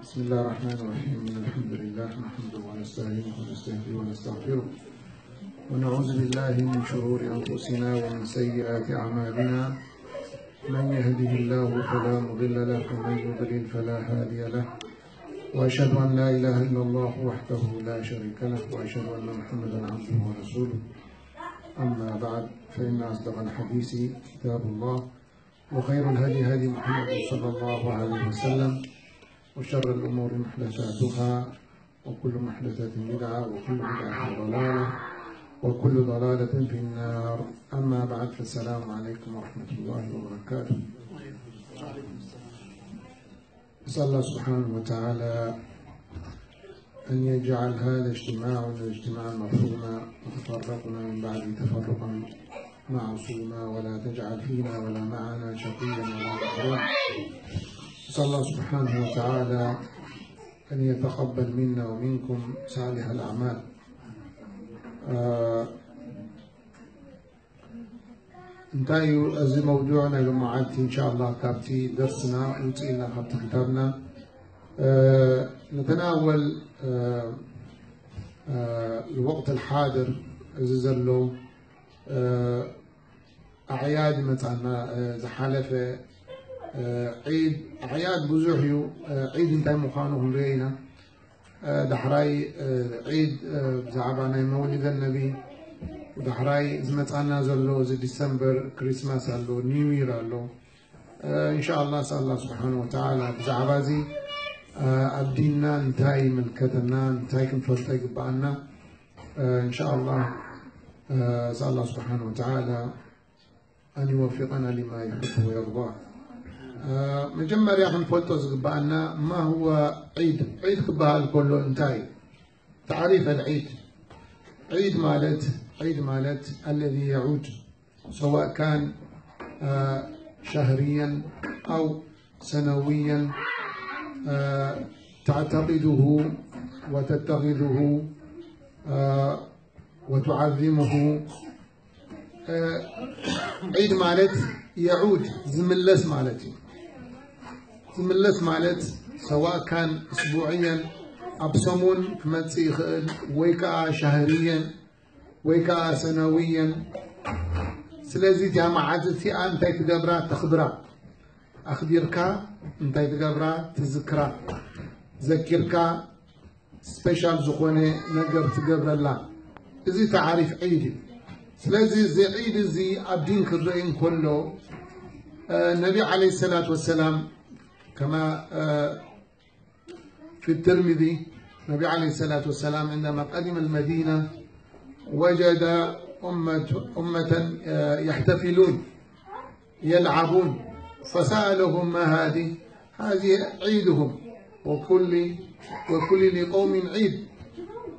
بسم الله الرحمن الرحيم. الحمد لله نحمده ونستعينه ونستهديه ونستغفره ونعوذ بالله من شرور أنفسنا ومن سيئات أعمالنا. من يهده الله فلا مضل له ومن يضلل فلا هادي له، وأشهد أن لا إله إلا الله وحده لا شريك له، وأشهد أن محمدا عبده ورسوله. أما بعد، فإن أصدق الحديث كتاب الله، وخير الهدي هدي محمد صلى الله عليه وسلم، وشر الأمور محدثاتها، وكل محدثة بدعة، وكل بدعة ضلالة، وكل ضلالة في النار. أما بعد، فالسلام عليكم ورحمة الله وبركاته. نسأل الله سبحانه وتعالى أن يجعل هذا اجتماعا مرحوما، وتفرقنا من بعد تفرقا معصوما، ولا تجعل فينا ولا معنا شقيا ولا محروما. نسأل الله سبحانه وتعالى أن يتقبل منا ومنكم صالح الأعمال. انتهي أزي موضوعنا لمعاتي إن شاء الله كابتي درسنا وتقيلنا خبط كتابنا. نتناول الوقت الحاضر زلو أعياد مثلا زحالفة عيد أعياد بزوحيو عيد انتهي مخانهم رينا دحراي عيد بزعبانا مولد النبي، ودحراي زمتانا زلو زي ديسمبر كريسماس هلو نيوير هلو. إن شاء الله سأل الله سبحانه وتعالى بزعبازي أبدينا انتهي ملكتنا انتهي كنفلتي قبعنا. إن شاء الله سأل الله سبحانه وتعالى أن يوفقنا لما يحبه ويرضاه. مجمّر يا أخي فولتوز قبعنا ما هو عيد؟ عيد كبها كله انتهي. تعريف العيد: عيد مالت الذي يعود، سواء كان شهريا أو سنويا، تعتقده وتتخذه وتعظمه. عيد مالت يعود زملس مالتي، زملس مالت سواء كان أسبوعيا أبصمون كمتسي ويكا شهريا ويكا سنويا. سلازي جامعاتي أنت تقبرا تخبرا، أخبركا أنت تقبرا تذكرا، ذكركا سبيشال زخونة نقر تقبرا. لا إذا تعرف عيدي. سلازي زي عيد زي أبدين كرين كله. النبي عليه الصلاة والسلام كما في الترمذي، النبي عليه الصلاة والسلام عندما قدم المدينة وجد أمة يحتفلون يلعبون، فسألهم ما هذه؟ هذه عيدهم، وكل لقوم عيد.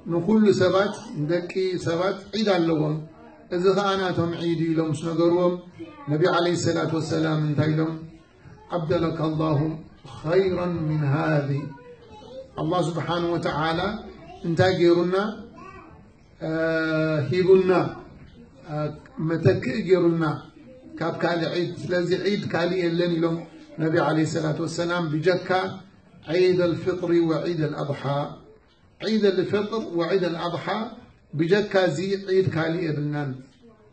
نقول سبات ندكي سبات عيد لهم. إذا خاناتهم عيدي لهم سنقرهم. النبي عليه الصلاة والسلام انتهي لهم: أبدلك الله خيرا من هذه. الله سبحانه وتعالى انتاجرنا هيبنا متك جرنا كاب كالي عيد. لازم عيد كالي اللي لهم النبي عليه الصلاة والسلام بجكا عيد الفطر وعيد الأضحى. عيد الفطر وعيد الأضحى بجكا زي عيد كالي ابنان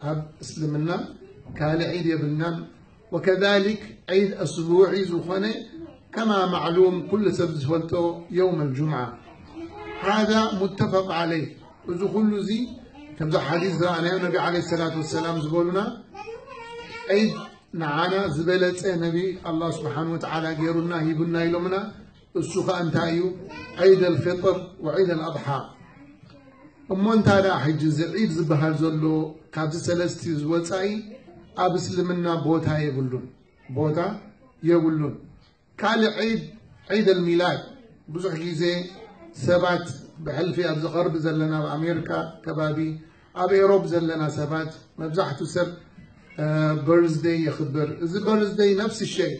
أب اسلمنا كالي عيد ابنان. وكذلك عيد أسبوعي زخنة كما معلوم كل سبت فلتو يوم الجمعة، هذا متفق عليه. وزخل زي تمزح حديث عن النبي عليه الصلاة والسلام زبولنا عيد نعانا زبلت النبي الله سبحانه وتعالى غيرنا يبنا يلومنا السوق انتايو عيد الفطر وعيد الأضحى. أمون تارا حج عيد زبهال زلو كابز سلستي زوصاي أبسلمنا بوتا يقولون كالي عيد الميلاد بزح جيزي سبات بحلفي أبز غرب زلنا بأمريكا كبابي أب أوروب زلنا سبات مبزحتو سب بيرزداي يخبر. إذا بيرزداي نفس الشيء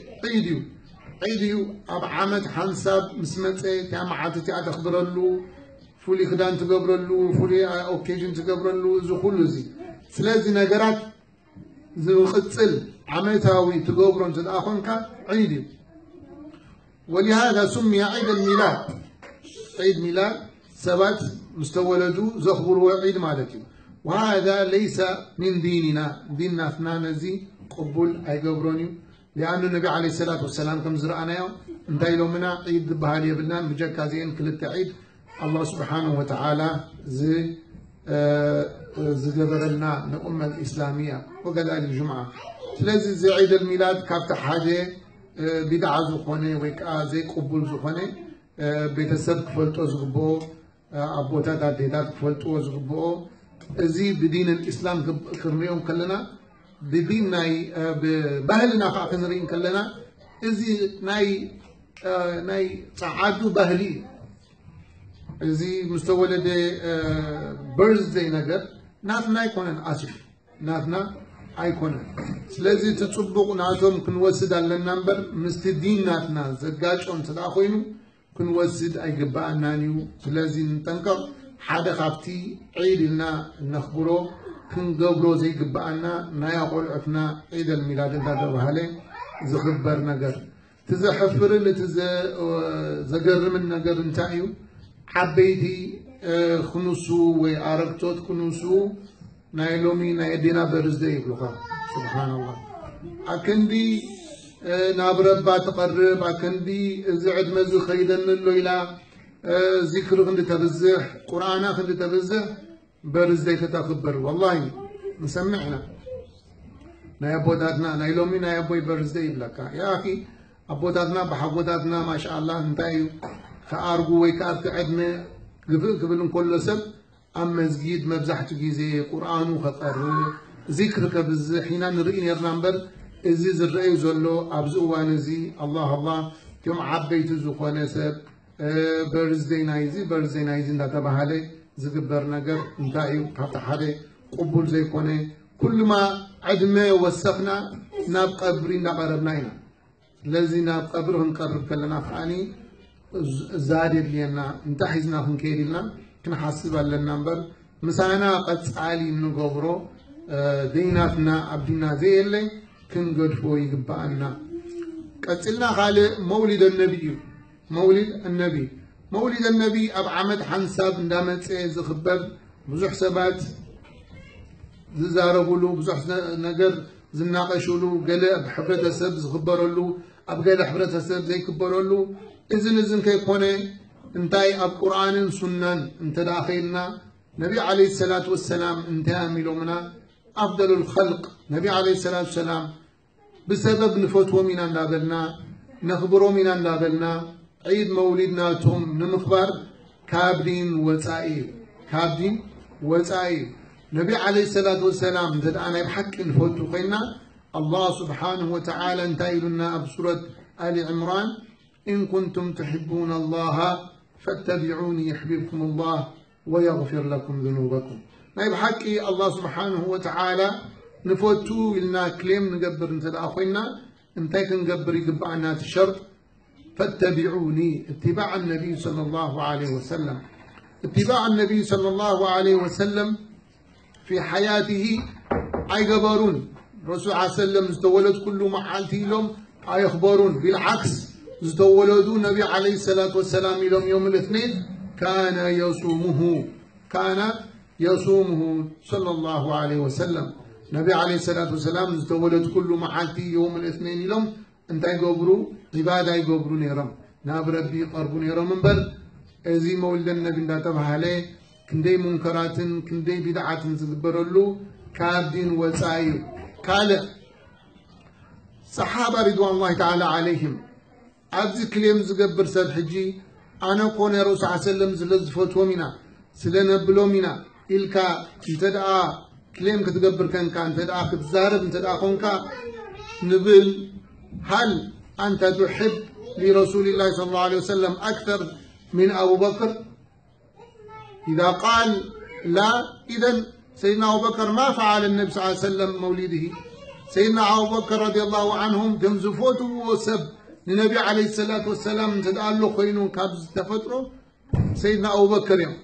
عيديو أب عمد حنساب مسمتي تعمعاتي أتخبر له فولي خدان تقبر له فولي أوكيجن تقبر له زخلو زي سلازي نقرات زي ختصل عميتاوي تقبرون تداخنك عيدي. ولهذا سمي عيد الميلاد عيد ميلاد سبت مستولدو زخبروا عيد مالتي وهذا ليس من ديننا فنانزي قبول أي قبروني لأن النبي عليه الصلاة والسلام كم زرعنا يوم انتهي منا عيد بهالي بلنا مجكازين كل التعيد الله سبحانه وتعالى زجبر لنا الأمة الإسلامية وكذلك الجمعة لازم زي عيد الميلاد كابت حاجة بدعة زخونة ويكا زي قبول زخونة بيتسب كفلتو زغبو أبوتات عديدات كفلتو زغبو زي بدين الإسلام كرنيهم كلنا بدين ناي بهلنا فاقنرين كلنا زي ناي تعادو بهلي زي مستولد بيرثداي نجر ناتنا يكونن أسف ناتنا أيكونن سلازي تطبق ناتهم كنوسد على النمبر مستدين ناتنا زجاج أم تداخوينو كنوسد أي جباء نانيو سلازي نتنكر حدا خابتي عيد لنا نخبره كنقبرو زي جباءنا نايا قولعتنا عيد الميلاد هذا وهالي زخبر نجر تزحفر اللي زجر من نجر انتايو حبيتي خنوسو وعرقتوت خنوسو نايلومي نايدينا برزدي يبلغا سبحان الله أكندي نابربا تقرب أكندي زعد مزو خيدن الليلة ذكر خند تبزح قرآن خند تبزح برزدي تتخبر والله مسمعنا نايبوداتنا نايلومي نايبوي برزدي يبلغا يا أخي أبوداتنا بحبوداتنا ما شاء الله انتايو خارجو ويكاب عندنا قبل كل سب أما زجيد مبزحت جيزي قرآن وخطر ذكر كبز حين نرين يرنبر إزي زرعي زلو أبزوان زي الله يوم عبيت زخوان سب برزدي نايزي نتبه عليه زقبر نجر انتايو فتح عليه قبول زي كونه كل ما عدمه وسخنا ناب قبرين نقربنا الذي ناب قبرهم قرب كلنا فاني زادر لينا انتحزنا خنكيرنا كنا حاسب على النمبر مسانا قد عالي نغبرو ديناتنا عبدنا زي اللي كن قد فوي قبعنا قتلنا خالي مولد النبي أب عمد حنساب ندامت زخبب بزح سبات زاربولو بزح نجر زناقشولو قال بحبرة سب زخبرولو أب قال حبرة سب زي كبرولو إذن كيكونه انتاي أب قرآن سنن انت داخلنا نبي عليه الصلاة والسلام انتهى منا أفضل الخلق نبي عليه الصلاة والسلام بسبب نفتوى من لابلنا نخبروا من لابلنا عيد مولدنا توم نمخبر كابدين وسائل نبي عليه الصلاة والسلام زد أنا بحق نفتو قلنا الله سبحانه وتعالى انتهى لنا بسورة آل عمران إن كنتم تحبون الله فاتبعوني يحببكم الله ويغفر لكم ذنوبكم نايب حكي الله سبحانه وتعالى نفوتو لنا كلام نقبر انت أخوينا انتاك نقبر يقبعنا الشرط فاتبعوني اتباع النبي صلى الله عليه وسلم اتباع النبي صلى الله عليه وسلم في حياته أي قبرون الرسول عليه وسلم استولد كل محالتي لهم أي يخبرون بالعكس زتولدوا النبي عليه الصلاة والسلام يوم الاثنين كان يصومه صلى الله عليه وسلم نبي عليه الصلاة والسلام زتولد كل محالتي يوم الاثنين لهم انت يقبروا عبادة يقبروا نيرم ناب ربي قربوا نيرم من بل ازي مولد النبي نتبه عليه كندي منكرات كندي بدعات زبرلو كابدين وسائل قال صحابة رضوان الله تعالى عليهم أبزي كليم زقبر سب حجي أنا كون يا رسول الله سلم زلز فتوى منا سلنا بلو منا إلكا تدعى كليم كتقبر كان تدعى كتزارب تدعى كونك نبل هل أنت تحب لرسول الله صلى الله عليه وسلم أكثر من أبو بكر إذا قال لا إذن سيدنا أبو بكر ما فعل النبي صلى الله عليه وسلم مولده سيدنا أبو بكر رضي الله عنهم كم زفوته وسب النبي عليه الصلاة والسلام تدعى له خينون كابز تفتره سيدنا أبو بكر يوم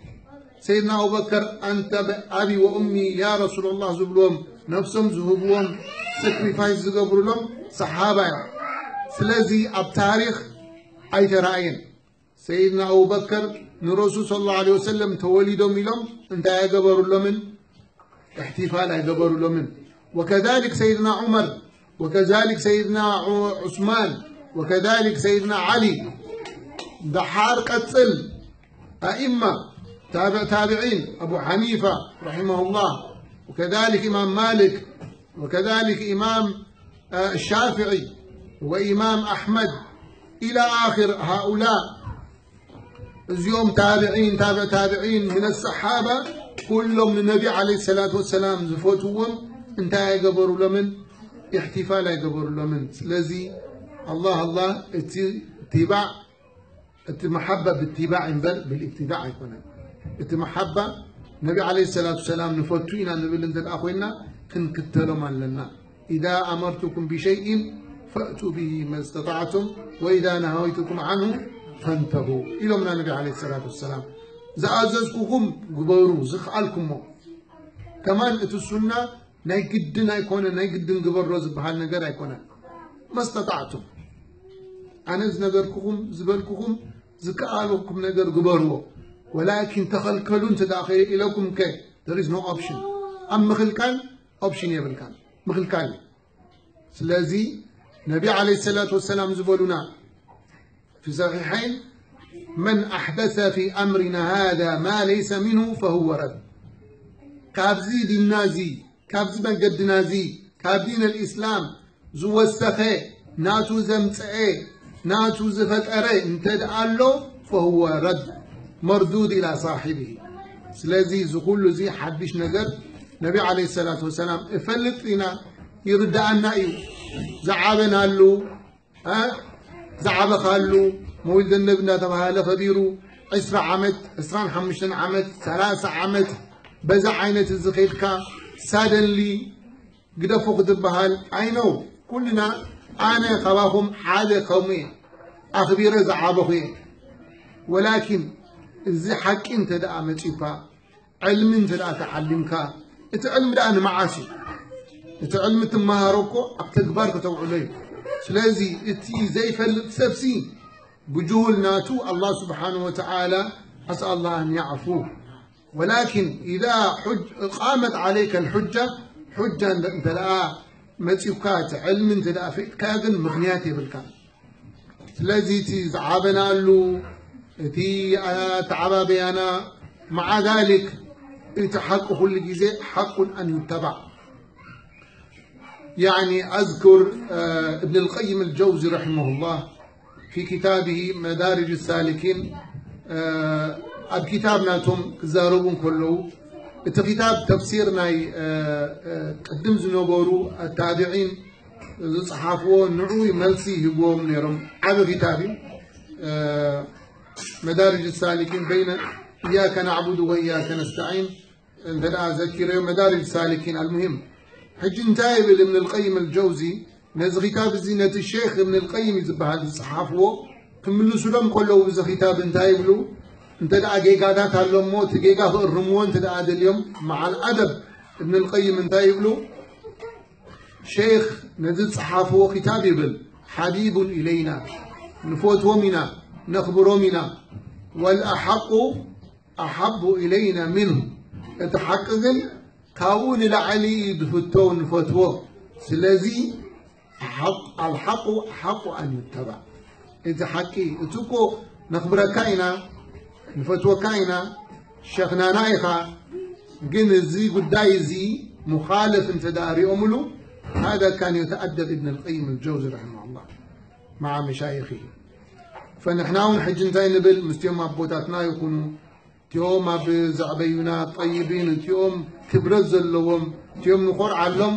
سيدنا أبو بكر أنت أبي وأمي يا رسول الله زبلهم نفسهم زهبهم سكريفايز زقبر لهم صحابة سلازي التاريخ أي ترأين سيدنا أبو بكر نرسول صلى الله عليه وسلم تولدوا ملهم انت يقبروا لمن احتفال يقبروا لمن وكذلك سيدنا عمر وكذلك سيدنا عثمان وكذلك سيدنا علي دحار قتل أئمة تابعين أبو حنيفة رحمه الله وكذلك إمام مالك وكذلك إمام الشافعي وإمام أحمد إلى آخر هؤلاء اليوم تابعين من الصحابة كلهم من النبي عليه الصلاة والسلام زفوتهم انت يقبروا لمن احتفال يقبروا لمن لذي الله اتباع المحبة باتباع بالاتباع يكون المحبة النبي عليه الصلاة والسلام نفتوينا النبي لنت الأخوينا كنكتلهم لنا إذا أمرتكم بشيء فأتوا به ما استطعتم وإذا نهيتكم عنه فانتهوا إلى من النبي عليه الصلاة والسلام زأززكم قبروا زخالكم كمان السنة نايقدنا يكون نايقدن قبر زبحال نقر يكون ما استطعتم أنا نقركم زبالكم زكالكم نقر قبروا ولكن تخلكلون تداخل إليكم كي there is no option أم مخلكان option يبلكان مخلكان سلازي نبي عليه الصلاة والسلام زبالنا في صحيحين من أحدث في أمرنا هذا ما ليس منه فهو رد كابزي دي النازي كابزي من قد نازي كابدين الإسلام زو السخي ناتو زمتعي ناتو زفتعي انتدعى له فهو رد مردود إلى صاحبه سلازي زكول زي حدش نقر نبي عليه الصلاة والسلام افلت لنا يرد عنا زعابنا له زعب خالو مولد النبي تبهاله خبيرو 10 عمت 25 عمت 3 عمت بزع عينة الزخيلكا سادنلي قد فقد بهال I know كلنا أنا خواهم حاجة قومية أخبير زعابه ولكن إذا حق أنت دا متشفى علم أنت دا تعلمك أنت علم دا أنا معاشي أنت علم تمهاركو أكتكبارك توعليه سلازي اتي زي فلسفسين بجهل ناتو الله سبحانه وتعالى أسأل الله أن يعفوه ولكن إذا قامت عليك الحجة حجة أنت لا متيوكات علم أنت لا فيك كاغن مغنياتي بالكان سلازي تي زعابنا له تي تعبا بيانا مع ذلك انت حق كل جزء حق أن يتبع يعني أذكر ابن القيم الجوزي رحمه الله في كتابه مدارج السالكين الكتاب ناتهم زاربون كله الكتاب تفسيرنا قدم زنوبورو التابعين صحافو نعوي ملسي هبوهم نيرم هذا كتابي مدارج السالكين بين إياك نعبد وإياك نستعين انتنا ذكر مدارج السالكين المهم حج انتايب ابن القيم الجوزي نزل كتاب زينة الشيخ ابن القيم يزبها هذه الصحافة كملوا سلام كله إذا كتاب انتايب له انت دعا جيقادات هالموت جيقاه الرموان تدعا اليوم مع الأدب ابن القيم انتايب له شيخ نزل صحافة كتاب يبل حبيب إلينا نفوت ومنا نخبر ومنا والأحق أحب إلينا منه يتحقق كون العلي بفتون فتوى سلازي الحق حق أن يتبع إذا حكي تكو نخبر كاينة نفتوى كاينة شيخنا نايخة جنزي قدايزي مخالف انتداري أمله هذا كان يتأدب ابن القيم الجوزي رحمه الله مع مشايخه فنحن حج انتين نبل مستيوم أبوتاتنا يكونوا تيوم بزعبينا طيبين تيوم تبرز اللهم تيوم نخور علم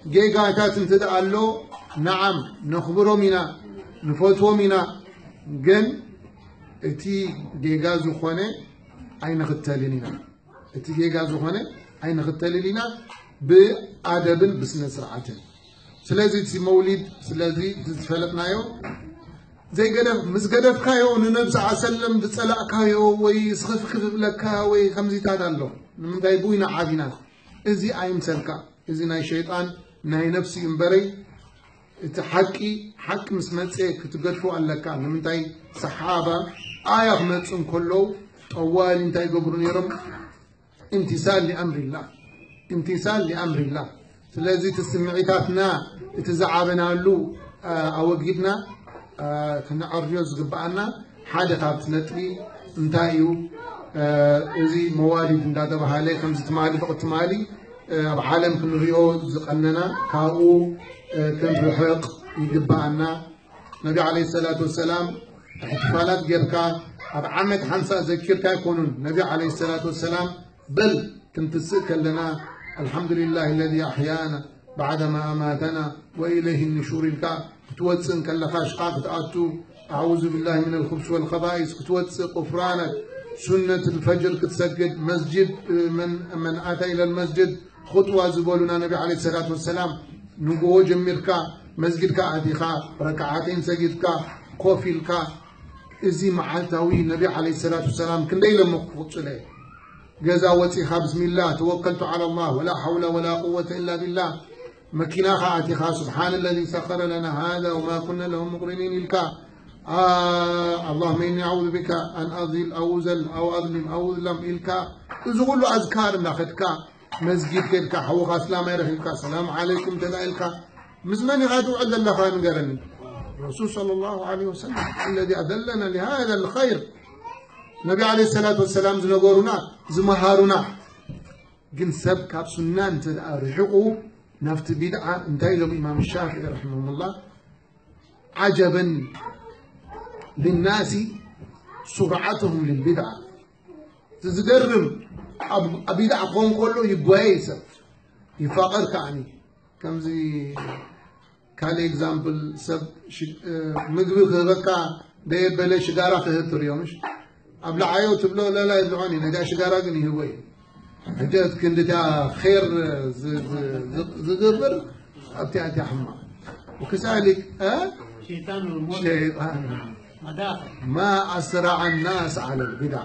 جيجاتات انتدأ له نعم نخبره منا نفوتو منا جن اتي جيجازو خونه أين ختالينا اتي جيجازو خونه أين ختالينا بأدب بسنة سرعته سلازي تي مولد سلازي تفلتنا يو زي قدف مس قدف كايو ننبس عسلم بتصلع كايو ويسخف خفف لك وي خمزي تادالو من دايبوينا عادينا ازي اي مسلكا ازي ناي شيطان ناي نفسي امبري حق مسمتي كتقدفوا لك من تاي صحابة آية متسم كله أول انتاي قبرون يرم امتثال لأمر الله امتثال لأمر الله فلازم تسمعيتاتنا تزعبنا له أوجدنا كنا أرجوز قبعنا حاجة تابتنتلي انتايو زي موارد ندادا بحالي خمسة مالي فقط مالي بعالم كن ريو زقننا كاو كن رحق يقبعنا نبي عليه الصلاة والسلام احتفالات جيركا عمد حنسا ذكركا يكونون نبي عليه الصلاة والسلام بل كنت تسأل لنا الحمد لله الذي أحيانا بعدما أماتنا وإليه النشور الكا كتوتسن كاللخاش قاقت آتو أعوذ بالله من الخبث والخبائث كتوتس قفرانك سنة الفجر كتسجد مسجد من أتى إلى المسجد خطوة زبولنا نبي عليه الصلاة والسلام نقوه جميركا مسجد كا أديخا ركعتين سجدكا قوفيلكا إزي معالتاوي نبي عليه الصلاة والسلام كن ليلة مقفوط له جزا وتيخا بسم الله توكلت على الله ولا حول ولا قوة إلا بالله مكيناها أتيخا سبحان الذي سخر لنا هذا وما كنا له مقرنين الكا اللهم إني أعوذ بك أن أضل أو أزل أو أظلم أو أظلم إلكا إذا له أذكار ناخدكا مسجد كيلكا حوخ أسلام يرحلكا السلام عليكم تلائلكا مزماني غادو عدل الله خان قرني الرسول صلى الله عليه وسلم الذي أدلنا لهذا الخير النبي عليه الصلاة والسلام زنقورنا زمهارنا قل سب كاب سنان تدارحقوا نفت بدعة انتهي لهم إمام الشافعي رحمه الله عجبا للناس سرعتهم للبدعة تزقرم أبدع قوم كله يبوايس يفقر كعني كم زي كان إكزامبل سب مدوي خذكا ده بلا شجارة تهتر يومش أبلع عيو تبلو لا يدلعني نجا شجارة قني هوي حجات كنت خير زقرر أبتعتي حما وكذلك شيطان الموت ما أسرع الناس على البدع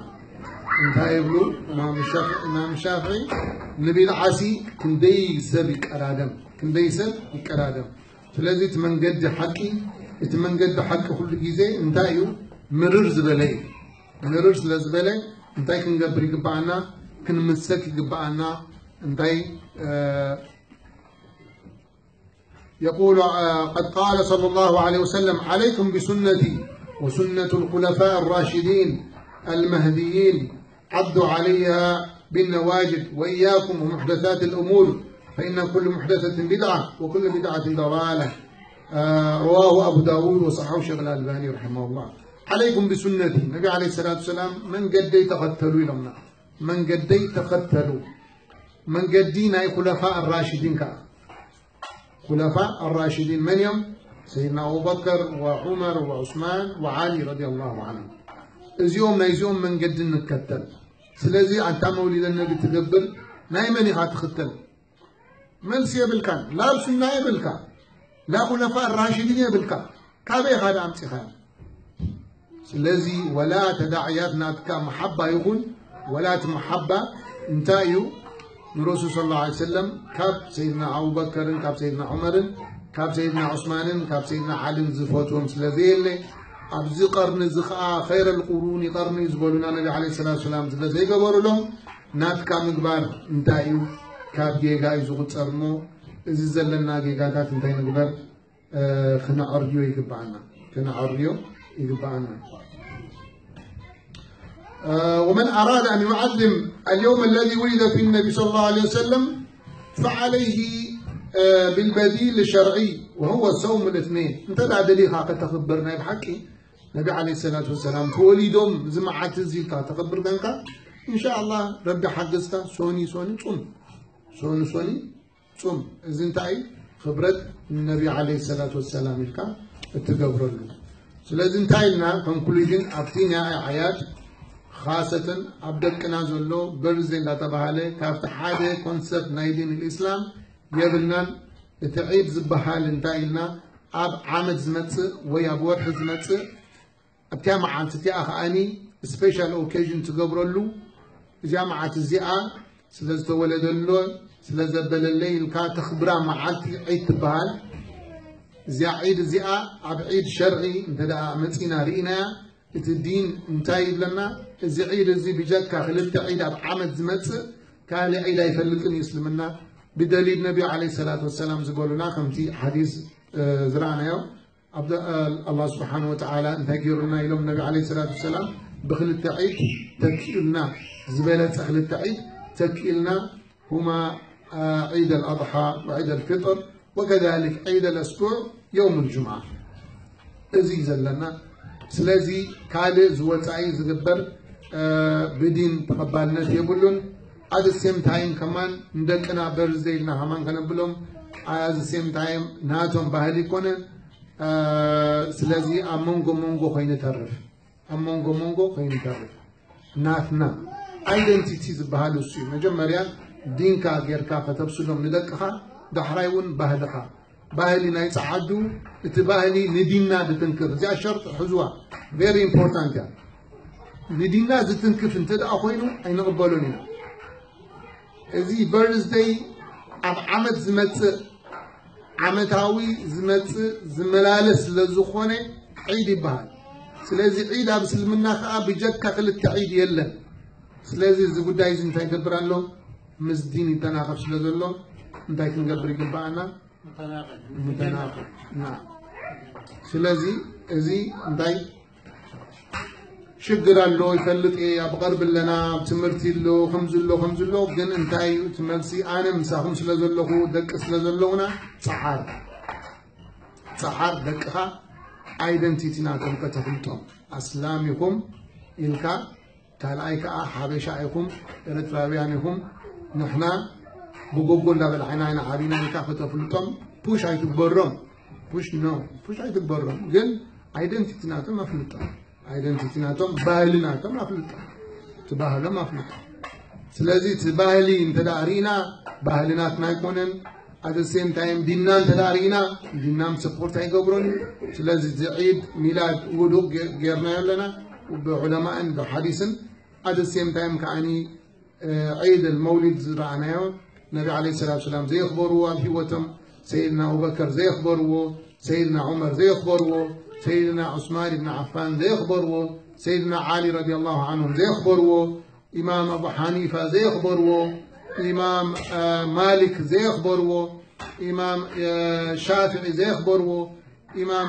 انتهى يقولوا إمام الشافعي البدعة سي كندي سبك أرادم كندي سبك أرادم فلازم تمنجد حقي تمنجد حق كل جزء انتهيو مرر زبالي مرر زبالي انتهي كنجبري قبعنا كنمسك قبعنا انتهي يقول قد قال صلى الله عليه وسلم عليكم بسنتي وسنة الخلفاء الراشدين المهديين عضوا عليها بالنواجذ وإياكم ومحدثات الأمور فإن كل محدثة بدعة وكل بدعة ضلالة رواه أبو داود وصححه الشيخ الألباني رحمه الله عليكم بسنتي النبي عليه الصلاة والسلام من قدي تقتلوا لنا من قدي تقتلوا من قدينا خلفاء الراشدين خلفاء الراشدين من يوم سيدنا أبو بكر وعمر وعثمان وعلي رضي الله عنهم إزيوم نايزيوم من قد نكتل سلازي أنت مولد النبي تدبر نايمني هاتختل من سيبلكان لا بسنة يبلكان لا خلفاء الراشدين يبلكان كابي هذا أمسي خير سلازي ولا تداعيات ناتكا محبة يقول ولا محبة انتايو الرسول صلى الله عليه وسلم كاب سيدنا أبو بكر كاب سيدنا عمر كاب سيدنا عثمان كاب سيدنا علي زفوتهم سلازي اللي أبزي قرن زخاء خير القرون قرن يزبولنا النبي عليه الصلاة والسلام سلازي قبروا لهم ناتكا مقبار انتايو كاب جيغا يزوغت أرمو إذا زلنا جيغا كات انتاي مقبار خنا أرجو يقبعنا خنا أرجو يقبعنا ومن أراد أن يعظم اليوم الذي ولد فيه النبي صلى الله عليه وسلم فعليه بالبديل الشرعي وهو صوم الاثنين انت دليل قد تخبرنا بحكي النبي عليه الصلاة والسلام توليدهم زمعات الزيكا تخبرنا إن شاء الله ربي حقستا سوني صوم إذن انتهي خبرت النبي عليه الصلاة والسلام الكا التقبر له سلازم انتهينا كونكلوجن أبتينا آيات خاصة أبدأ كنازلو برزين لا تبهاله كافت حاجة كونسبت نايدين الإسلام يبلنا تعيد زبهال انتايلنا أب عامد زمتس ويا بورح زمتس أبتيا عانتتي أخاني special occasion تقبرلو جامعة الزياء سلز تولد اللو سلز بل الليل كا تخبرا معاتي عيد تبهال زي عيد زياء عب عيد شرعي انتدى متينا رئينا الدين انتاي لنا زي عيد زي بجاكا خلت عيد عب عمد زمت كالي عيد يفلتني يسلمنا بدليل النبي عليه الصلاة والسلام زقولنا خمتي حديث زرعنا يوم الله سبحانه وتعالى انتاجرنا يوم النبي عليه الصلاة والسلام بخلت عيد تكيلنا زبالة خلت عيد تكيلنا هما عيد الأضحى وعيد الفطر وكذلك عيد الأسبوع يوم الجمعة أزيز لنا سلازي كالي زوتاي زغبر بدين تقبلنا يقولون at the same time كمان ندكنا برزي لنا همان كنبلهم at the same time ناتهم بهالي كونه سلازي أمونغو خين تعرف أمونغو خين تعرف ناتنا identities بهالو سي مجمريا دينكا غيركا فتبسلهم ندكها دحرايون بهدخا باهلي نايت عدو اتباهلي ندينا بتنكر زي شرط حزوة very important يعني ندينا زتنكف انت دا اخوينو اين قبلوني ازي birthday عمد زمت عمتاوي زمت زملالس لزخونة عيد بهال سلازي عيد بسلمنا خا بجكا خلت عيد يلا سلازي زي قداي زنتاي قبران له مزديني تناقب سلازلو انتاي كنقبر يقبعنا متناقض نعم سلازي ازي انتاي شجر له يفلت ايه بقرب لنا بتمرتي له خمز له جن انتاي تملسي انا مساهم سلازلو دق سلازلونا صحار دقها ايدنتيتيناتهم كتفلتهم اسلامكم إلكا تالايكا حبشائكم ارترابيانكم نحنا بقول لا بالعينين عارينا نكافة فلتهم push هيتكبرهم push هيتكبرهم جن identity ناتهم ما فلتهم identity ناتهم باهلي ناتهم ما فلتهم تباهلهم ما فلتهم سلازي تباهلي انت دارينا باهليناتنا يكونن at the same time ديننا انت دارينا ديننا support هيقبرون سلازي عيد ميلاد ودو غيرنا لنا وبعلماء بحديثا at the same time كأني عيد المولد زرعناه النبي عليه الصلاة والسلام زي يخبروا في وتم سيدنا أبو بكر زي يخبروا سيدنا عمر زي يخبروا سيدنا عثمان بن عفان زي يخبروا سيدنا علي رضي الله عنهم زي يخبروا إمام أبو حنيفة زي يخبروا إمام مالك زي يخبروا إمام شافعي زي يخبروا إمام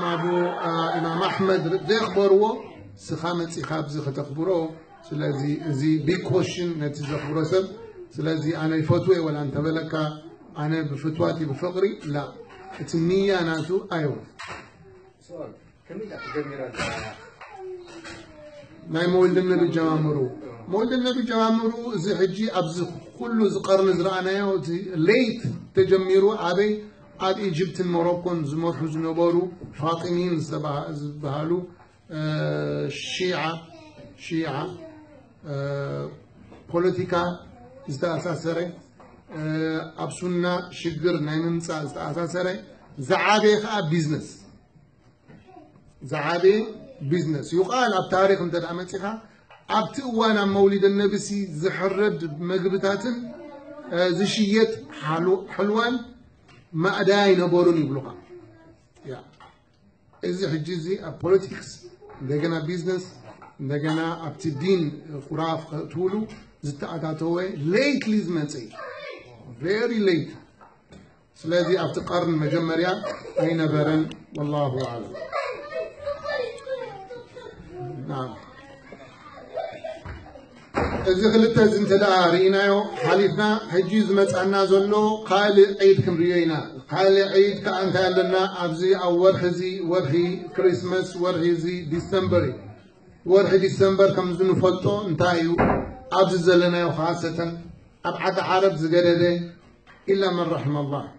أحمد زي يخبروا سخامة سخاب زي تخبروا سلازي زي big question نتيجة خبروا سب سلازي أنا فتوى ولا أنت بلك أنا بفتواتي بفقري لا النية أنا تو أيوة سؤال كم إذا تجمعنا ناي مولد النبي جوامرو مولد النبي جوامرو زي حجي أبز كله زقرن زرعنا يو ليت تجمرو أبي عاد إيجيبت الموروكون زمر حزن بارو فاطمين زبهالو شيعة بوليتيكا استأساسره أبسونا شجر نايمنسا استأساسره زعابي بيزنس يقال أب تاريخ انت دعمتها أب تقوانا مولد النبي زحرد مقبتاتن زشيت حلوان ما أداي نبورون يبلغا يا إذا حجزي politics دقنا business دقنا أبتدين خراف طولو زتأتاتوه late لزمتي very late سلازي أبتقرن مجمريا أين برن والله أعلم نعم إذا خلت زنت دارينا حالتنا حجيز متعنا زلو قال عيد كمرينا قال عيد كأنت لنا أبزي أو ورحي كريسماس ورحي زي ديسمبر كم زنو فلتو انتايو أبزي لنا خاصة أبعد عرب زقرده إلا من رحم الله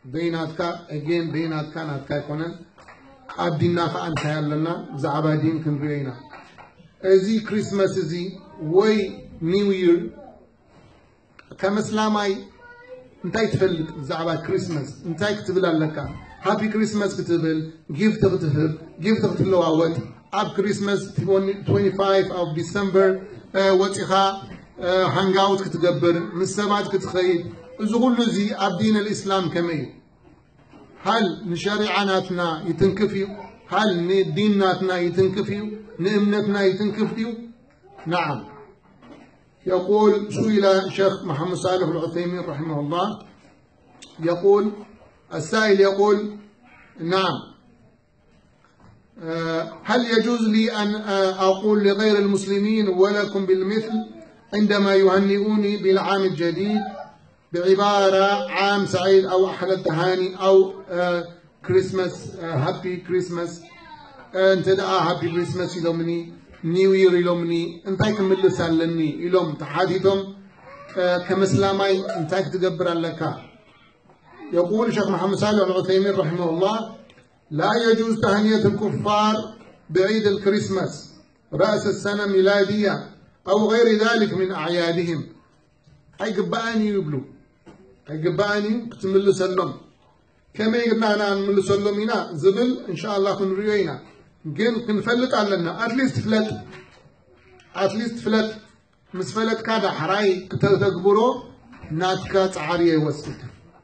بيناتك ناتك يكونن أبدينا فأنت لنا زعبادين كمرينا زي كريسماس زي وي نيو يير كمسلاماي انتاي تفلق زعبا كريسماس انتاي كتبل لك هابي كريسماس كتبل جيفت كتلو عوات اب كريسماس 25 of December واتخا هانج اوت كتقبر من السمات كتخيل ازغل زي اب دين الاسلام كمي هل نشريعناتنا يتنكفيو هل نديناتنا يتنكفيو نأمنتنا يتنكفيو نعم يقول سئل الشيخ محمد صالح العثيمين رحمه الله يقول السائل يقول نعم هل يجوز لي أن أقول لغير المسلمين ولكم بالمثل عندما يهنئوني بالعام الجديد بعبارة عام سعيد أو أحلى التهاني أو كريسماس هابي كريسماس أنت هابي كريسماس يلومني نيو يير يلومني أنتي كمل سالني يلوم تحديثهم كمسلمي أنتي تجبر لك يقول الشيخ محمد صالح العثيمين رحمه الله لا يجوز تهنئة الكفار بعيد الكريسماس رأس السنة ميلادية أو غير ذلك من أعيادهم أي قباني يبلو أي قباني كتمل سلم كما يقولنا أنا نمل سلمنا زبل إن شاء الله كنريوينا كنفلت علينا أتليست فلت مسفلت كذا حراي كتغبرو ناتكا تعاري يوسط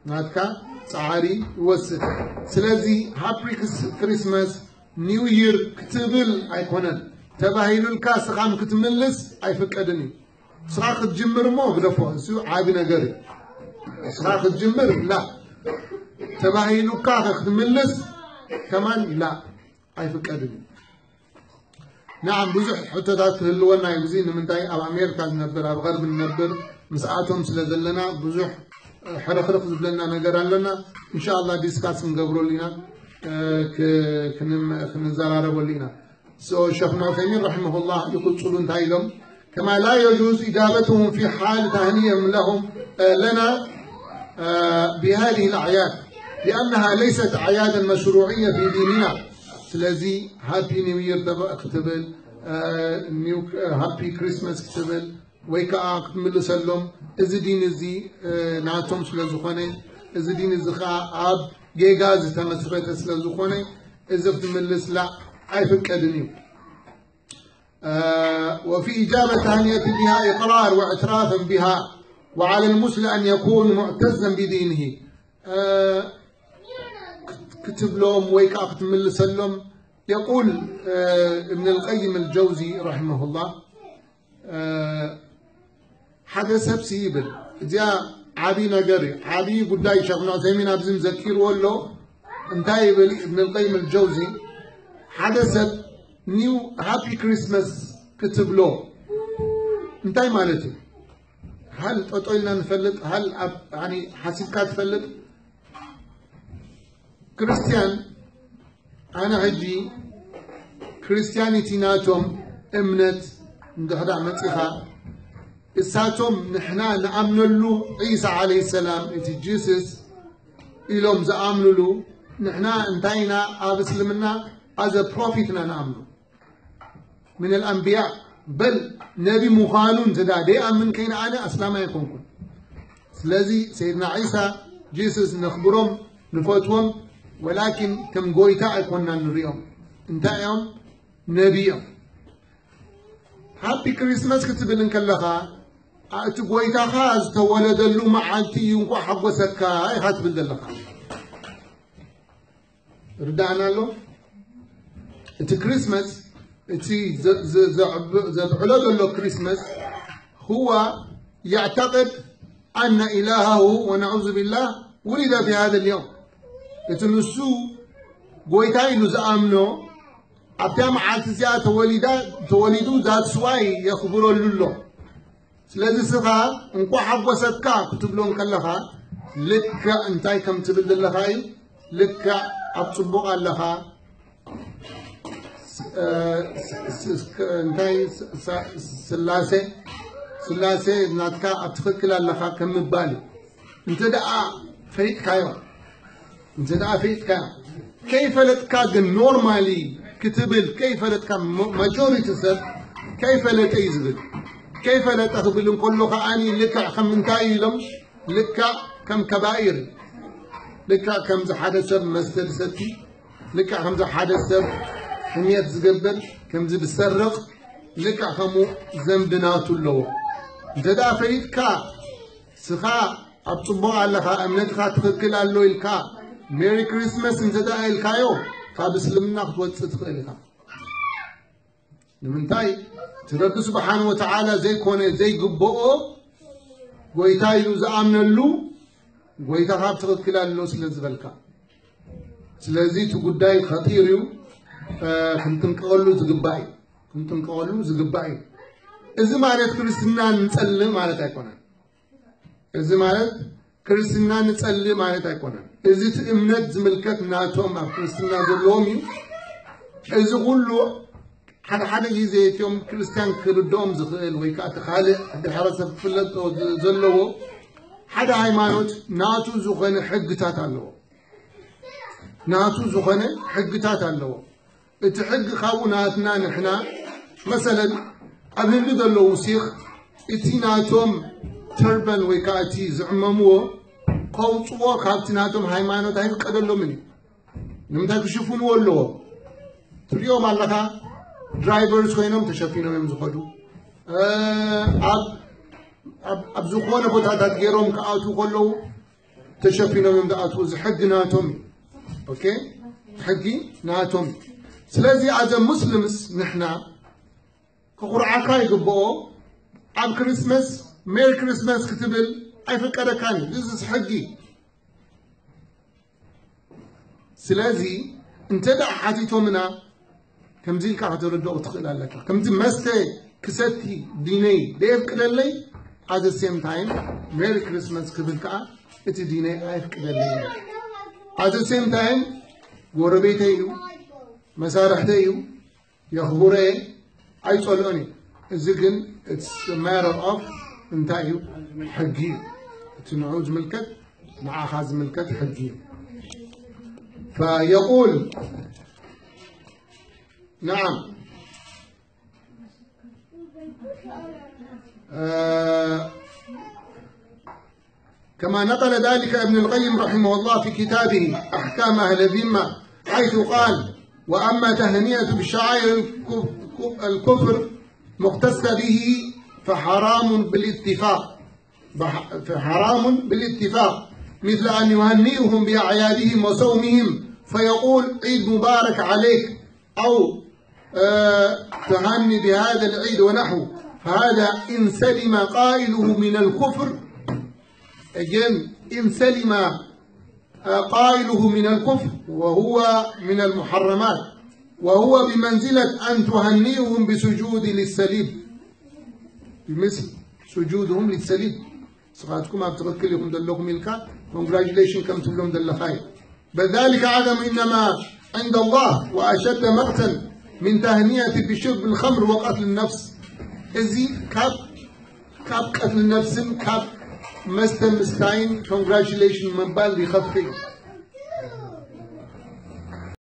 ناتكا تعاري يوسط سلازي هابي كريسماس نيو يير كتبل أيقونن تباهيلو الكاس غام كتملس أي فكدني صراخ تجمر مو بدفو سو عابي نغري صراخ تجمر لا تباهيلو كاس كتملس كمان لا أي فكدني نعم بزح حتى هلونا يبزين من تاي أو أمريكا نبر أو غرب نبر مساعتهم سلزلنا بزح حرق زبلنا نجران لنا إن شاء الله ديسكاس نقبرو لنا كنزارة لنا شيخنا عثيمين رحمه الله يقول صلون تايلهم كما لا يجوز إجابتهم في حال تهنئهم لهم لنا بهذه الأعياد لأنها ليست أعيادا مشروعية في ديننا سلازي هابي نيو يير كتبل نيو هابي كريسماس كتبل ويكا كتمل سلم إذا دين زي ناتهم سلازوخاني إذا دين زخا عب جيجاز تمسرت سلازوخاني إذا كتملس لا عيفك أدنيو وفي إجابة تهنئة بها إقرار واعترافا بها وعلى المسلم أن يكون معتزا بدينه كتب لهم ويكا كتمل سلم يقول ابن القيم الجوزي رحمه الله حدث بسيبل جاء عبي نجري عبي قداي شيخنا عثيمين أبزم زكير ولو انتهى ابن القيم الجوزي حدثت نيو هابي كريسماس كتب له انتهى مالتي هل تطولنا نفلت هل يعني حسيب كات فلت كريستيان أنا هجي كريستيانيتي ناتهم امنت ندهدا متيخا إساتهم نحنا نأمن له عيسى عليه السلام إتي جيسس إلهم زأمن له نحنا انتهينا أبسلمنا as a prophet نأمنه من الأنبياء بل نبي مخالون تدادي أمن كين أنا أسلام يكونكم لذي سيدنا عيسى جيسس نخبرهم نفوتهم ولكن كم قويتا كنا نريهم انتهيهم نبيهم هابي كريسماس كتب لنك لها تقويتا خاز تولد اللو معانتي ينقو حقو سكا هاي خاتب لها ردعنا له اتي كريسماس اتي زبعلد له كريسماس هو يعتقد أن إلهه ونعوذ بالله ولد في هذا اليوم يتنسو قويتاي نزامنو أبتام عاتزيا تولدو ذات سواي يخبروا لله سلازي سخا انقو حبو سكا كتب لهم كلها لك انتاي كم تبدل لهاي لك أبصبق لها انتاي سلاسي ناتكا أبتفكلا لها كم بالي انت دعا فيك كايو انت دعا فيك كايو كيف لتكا نورمالي كتبل كيف لتكا ماجوريتي سب كيف لتيزبل كيف لتقبل كل خاني لك خمنتاي لم لك كم كبائر لك كم حدث سب مسدل ستي لك كم حدث سب حمية زقبل كم زب السرق لك خمو زنبنات اللو انت دا فيتكا سخا أبطبع لها أمنتها تفكل اللو الكا ميري كريسماس انت دا الكايو كابس لمنا خطوات تخيلك نمنتاي ترب سبحانه وتعالى زي كونه زي قبؤه ويتاي له زامنلو ويتا خاب تخكلالو سلازبلكا سلازي تقداي خطيريو كنتم قولوا زغباي إذا مالت كريستنا نصلي مالت أيقونا إذا مالت كريستنا نصلي مالت أيقونا إذا تأمنت زملكت ناتهم كريستنا زلومي إذا قولوا حدا يزيت يوم كريستيان كردوم زخيل ويكات خالق حدا حرسة فلت زلوه حدا هيمانوت ناتو زخنة حقتات اللو ناتو زخنة حقتات اللو اتحق خاوناتنا نحنا مثلا قبل اللي لو وسيخ اتيناتهم تربن ويكاتي زعممو قوطوا كابتناتهم هيمانوت هاي قدلو مني نمتا كشوفون ولو تريوم علىها درايفرز كوينهم تشافينهم يمزقدو اب زخونه بوتاتات غيرهم كاوتو كلو تشافينهم يمداتو زحقناتهم اوكي حقي ناتهم سلازي از مسلمس نحنا كقرعاكا يقبو اب كريسماس مير كريسماس كتبل اي فكره كان ذيس حقي سلازي انت دا حاتيتو منا كم زين كا تردو تخيل لك كم زين مستي كستي ديني ديف كدلي at the same time مير كريسماس كبل كا اتي ديني اي كدلي at the same time غربيتيو مسارحتيو يخبري اي صلوني الزقن it's a matter of انتايو حقي تنعوز ملكت مع خاز ملكت حقي فيقول نعم كما نقل ذلك ابن القيم رحمه الله في كتابه أحكام أهل الذمة حيث قال وأما تهنئة بشعائر الكفر مختصة به فحرام بالاتفاق مثل أن يهنئهم بأعيادهم وصومهم فيقول عيد مبارك عليك أو تهني بهذا العيد ونحو فهذا إن سلم قائله من الكفر إن سلم قائله من الكفر وهو من المحرمات وهو بمنزلة أن تهنئهم بسجود للصليب بمثل سجودهم للصليب صفاتكم أبتغكل لكم دلكم الكات congratulations كم تبلهم دلخاي بذلك عدم إنما عند الله وأشد مقتا من تهنئة بشرب الخمر وقتل النفس إذي كاب قتل النفس كاب مستن مستعين congratulations من بال لخفي